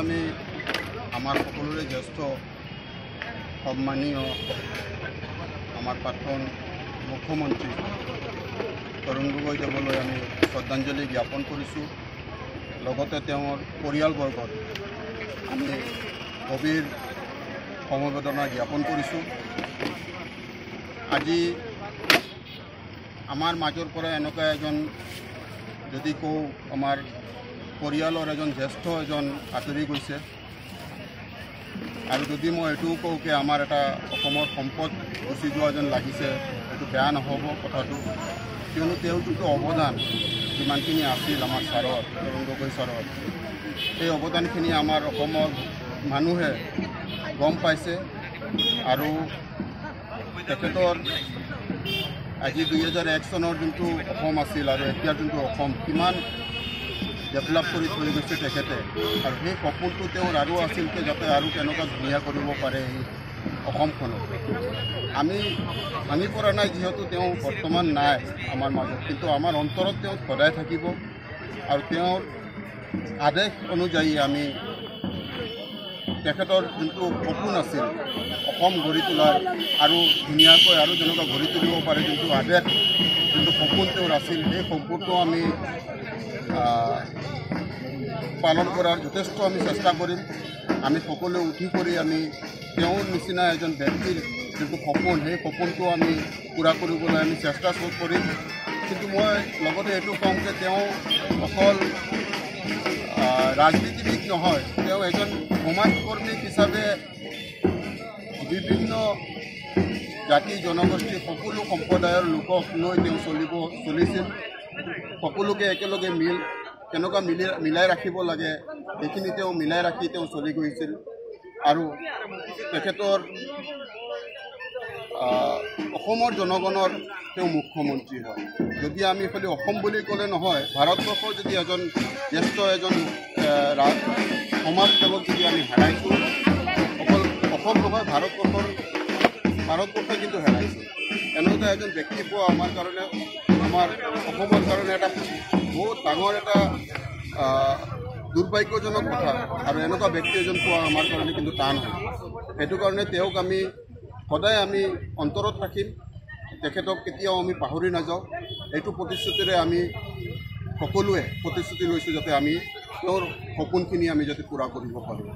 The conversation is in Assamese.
আমি আমাৰ সকলেৰ জ্যেষ্ঠ সম্মানীয় আমাৰ প্ৰাক্তন মুখ্যমন্ত্ৰী তৰুণ গগৈ দেৱলৈ আমি শ্ৰদ্ধাঞ্জলি জ্ঞাপন কৰিছোঁ। লগতে তেওঁৰ পৰিয়ালবৰ্গত আমি গভীৰ সমবেদনা জ্ঞাপন কৰিছোঁ। আজি আমাৰ মাজৰ পৰা এনেকুৱা এজন যদি কওঁ আমাৰ পৰিয়ালৰ এজন জ্যেষ্ঠ এজন আঁতৰি গৈছে। আৰু যদি মই এইটোও কওঁ যে আমাৰ এটা অসমৰ সম্পদ গুচি যোৱা যেন লাগিছে, এইটো বেয়া নহ'ব কথাটো, কিয়নো তেওঁৰ যোনটো অৱদান যিমানখিনি আছিল আমাৰ ছাৰৰ তৰুণ গগৈ ছাৰৰ, সেই অৱদানখিনি আমাৰ অসমৰ মানুহে গম পাইছে। আৰু তেখেতৰ আজি 2001 চনৰ যোনটো অসম আছিল আৰু এতিয়া যোনটো অসম কিমান ডেভেলপ কৰি থৈ গৈছে তেখেতে, আৰু সেই সপোনটো তেওঁৰ আৰু আছিল যে যাতে আৰু কেনেকুৱা ধুনীয়া কৰিব পাৰে এই অসমখনক। আমি ভাঙি পৰা নাই, যিহেতু তেওঁ বৰ্তমান নাই আমাৰ মাজত, কিন্তু আমাৰ অন্তৰত তেওঁ সদায় থাকিব। আৰু তেওঁৰ আদেশ অনুযায়ী আমি তেখেতৰ যোনটো সপোন আছিল অসম গঢ়ি তোলাৰ, আৰু ধুনীয়াকৈ আৰু যেনেকুৱা গঢ়ি তুলিব পাৰে যোনটো আদেশ, যোনটো সপোন তেওঁৰ আছিল, সেই সপোনটো আমি পালন কৰাৰ যথেষ্ট আমি চেষ্টা কৰিম। আমি সকলোৱে উঠি কৰি আমি তেওঁৰ নিচিনা এজন ব্যক্তিৰ যোনটো সপোন, সেই সপোনটো আমি পূৰা কৰিবলৈ আমি চেষ্টা কৰিম। কিন্তু মই লগতে এইটো কম যে তেওঁ অকল ৰাজনীতিবিদ নহয়, তেওঁ এজন সমাজকৰ্মী হিচাপে বিভিন্ন জাতি জনগোষ্ঠীৰ সকলো সম্প্ৰদায়ৰ লোকক লৈ তেওঁ চলিছিল। সকলোকে একেলগে কেনেকুৱা মিলাই ৰাখিব লাগে সেইখিনি তেওঁ মিলাই ৰাখি তেওঁ চলি গৈছিল। আৰু তেখেতৰ অসমৰ জনগণৰ তেওঁ মুখ্যমন্ত্ৰী হয়। যদি আমি খালি অসম বুলি ক'লে নহয়, ভাৰতবৰ্ষৰ যদি এজন জ্যেষ্ঠ এজন সমাজসেৱক যদি আমি হেৰাইছোঁ, অকল অসম নহয় ভাৰতবৰ্ষই কিন্তু হেৰাইছোঁ। এনেকুৱা এজন ব্যক্তি পোৱা আমাৰ কাৰণে, আমাৰ অসমৰ কাৰণে এটা বহুত ডাঙৰ এটা দুৰ্ভাগ্যজনক কথা। আৰু এনেকুৱা ব্যক্তি এজন পোৱা আমাৰ কাৰণে কিন্তু টান হয়। সেইটো কাৰণে তেওঁক আমি সদায় আমি অন্তৰত ৰাখিম, তেখেতক কেতিয়াও আমি পাহৰি নাযাওঁ। এইটো প্ৰতিশ্ৰুতিৰে আমি সকলোৱে প্ৰতিশ্ৰুতি লৈছোঁ যাতে আমি তেওঁৰ সপোনখিনি আমি যাতে পূৰা কৰিব পাৰোঁ।